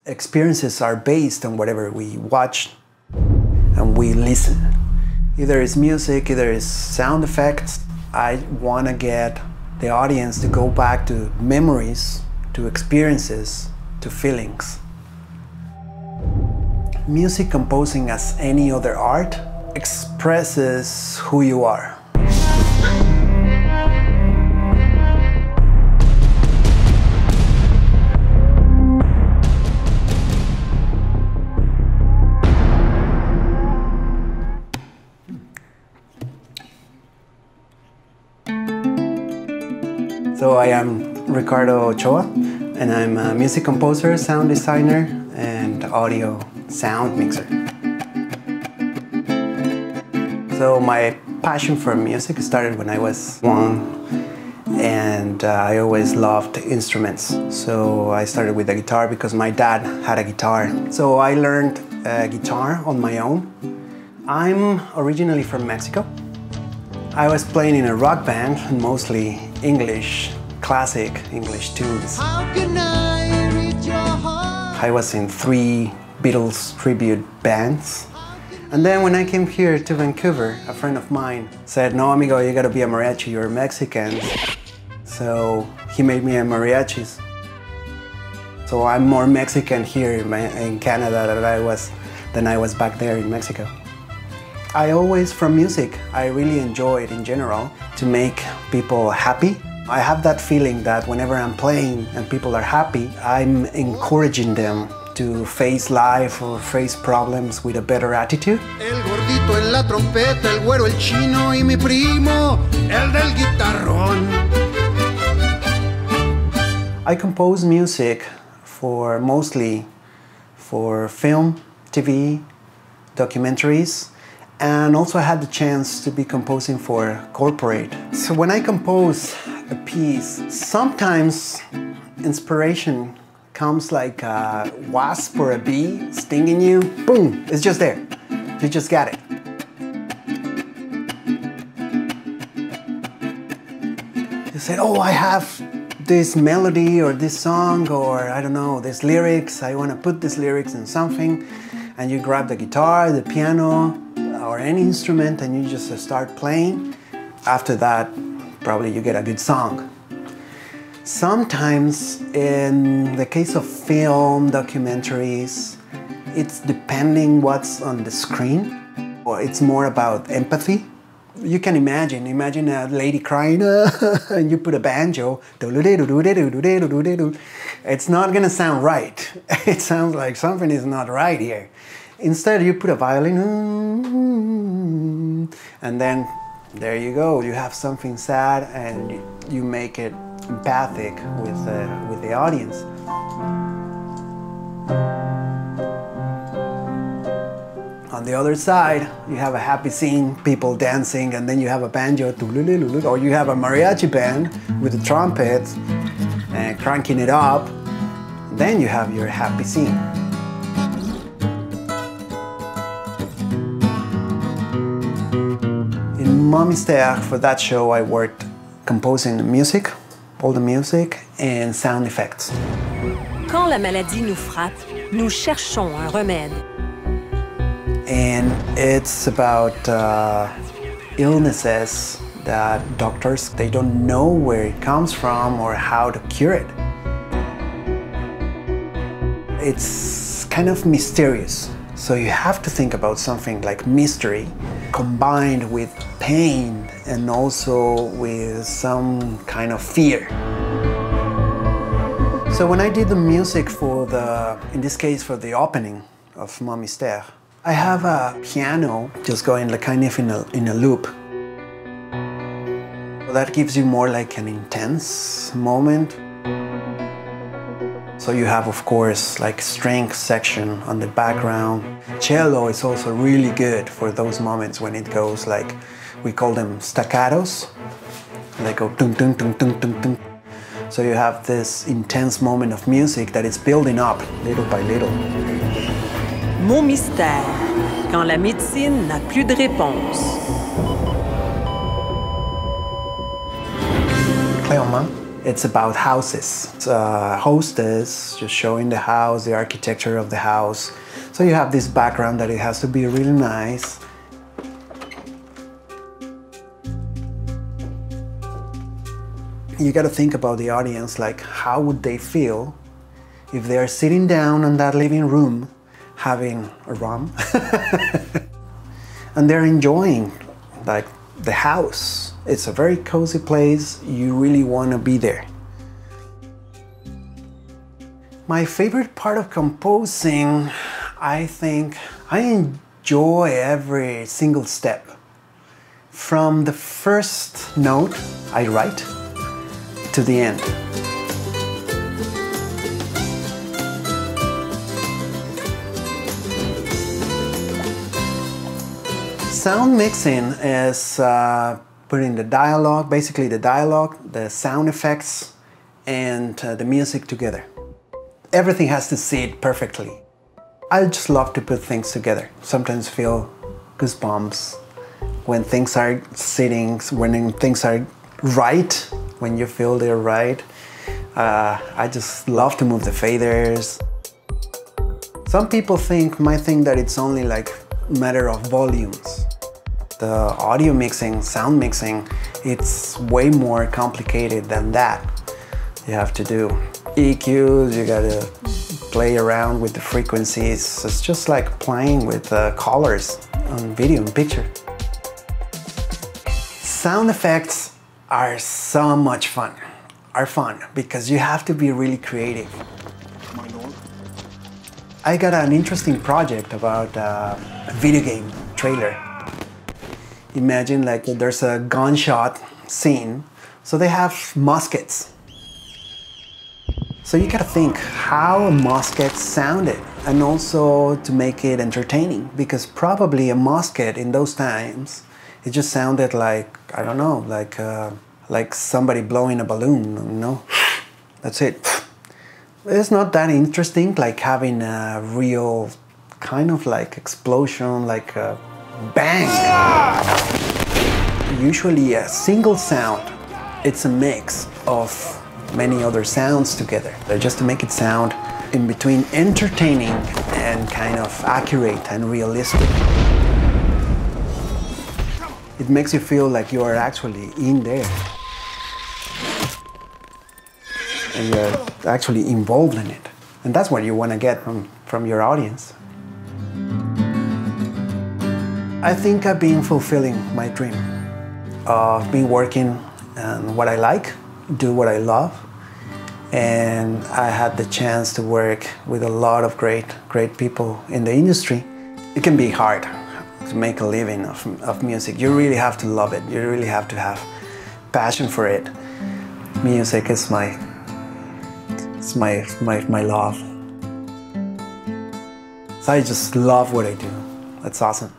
Experiences are based on whatever we watch and we listen. Either it's music, either it's sound effects. I want to get the audience to go back to memories, to experiences, to feelings. Music composing, as any other art, expresses who you are. So I am Ricardo Ochoa, and I'm a music composer, sound designer, and audio sound mixer. So my passion for music started when I was 1, and I always loved instruments. So I started with the guitar because my dad had a guitar. So I learned guitar on my own. I'm originally from Mexico. I was playing in a rock band, mostly English, classic English tunes. How can I reach your heart? I was in 3 Beatles tribute bands. And then when I came here to Vancouver, a friend of mine said, "No, amigo, you gotta be a mariachi, you're Mexican." So he made me a mariachis. So I'm more Mexican here in Canada than I was back there in Mexico. I always, from music, I really enjoy it in general to make people happy. I have that feeling that whenever I'm playing and people are happy, I'm encouraging them to face life or face problems with a better attitude. El gordito en la trompeta, el güero, el chino y mi primo, el del guitarrón. I compose music mostly for film, TV, documentaries, and also I had the chance to be composing for corporate. So when I compose a piece, sometimes inspiration comes like a wasp or a bee stinging you. Boom, it's just there. You just got it. You say, oh, I have this melody or this song or I don't know, these lyrics. I want to put these lyrics in something. And you grab the guitar, the piano, or any instrument and you just start playing. After that, probably you get a good song. Sometimes, in the case of film, documentaries, it's depending what's on the screen. Or it's more about empathy. You can imagine a lady crying and you put a banjo. It's not gonna sound right. It sounds like something is not right here. Instead, you put a violin, and then there you go. You have something sad, and you make it empathic with the audience. On the other side, you have a happy scene, people dancing, and then you have a banjo, or you have a mariachi band with the trumpets and cranking it up. Then you have your happy scene. Mystères, for that show, I worked composing the music, all the music, and sound effects. Quand la maladie nous frappe, nous cherchons un remède. And it's about illnesses that doctors, they don't know where it comes from or how to cure it. It's kind of mysterious. So you have to think about something like mystery combined with pain and also with some kind of fear. So when I did the music for in this case for the opening of Mystères, I have a piano just going like kind of in a loop. So that gives you more like an intense moment. So you have, of course, like string section on the background. Cello is also really good for those moments when it goes like, we call them staccatos. They go tung tung tung tung tung tung. So you have this intense moment of music that is building up little by little. Mon mystère, quand la médecine n'a plus de réponse. Clé en main It's about houses. It's a hostess just showing the house, the architecture of the house. So you have this background that it has to be really nice. You got to think about the audience, like how would they feel if they're sitting down in that living room having a rum and they're enjoying like the house. It's a very cozy place. You really want to be there. My favorite part of composing, I think I enjoy every single step. From the first note I write to the end. Sound mixing is putting the dialogue, basically the dialogue, the sound effects, and the music together. Everything has to sit perfectly. I just love to put things together. Sometimes feel goosebumps when things are sitting, when things are right, when you feel they're right. I just love to move the faders. Some people might think that it's only like a matter of volumes. The audio mixing, sound mixing, it's way more complicated than that. You have to do EQs, you gotta play around with the frequencies. It's just like playing with colors on video and picture. Sound effects are so much fun. Because you have to be really creative. I got an interesting project about a video game trailer. Imagine like there's a gunshot scene, so they have muskets. So you gotta think how a musket sounded, and also to make it entertaining, because probably a musket in those times, it just sounded like, I don't know, like somebody blowing a balloon, you know? That's it. It's not that interesting, like having a real kind of like explosion, like a bang. Usually a single sound, it's a mix of many other sounds together. Just to make it sound in between entertaining and kind of accurate and realistic. It makes you feel like you are actually in there. And you're actually involved in it. And that's what you want to get from your audience. I think I've been fulfilling my dream of being working on what I like, do what I love. And I had the chance to work with a lot of great people in the industry. It can be hard to make a living of music. You really have to love it. You really have to have passion for it. Music is my love. So I just love what I do. That's awesome.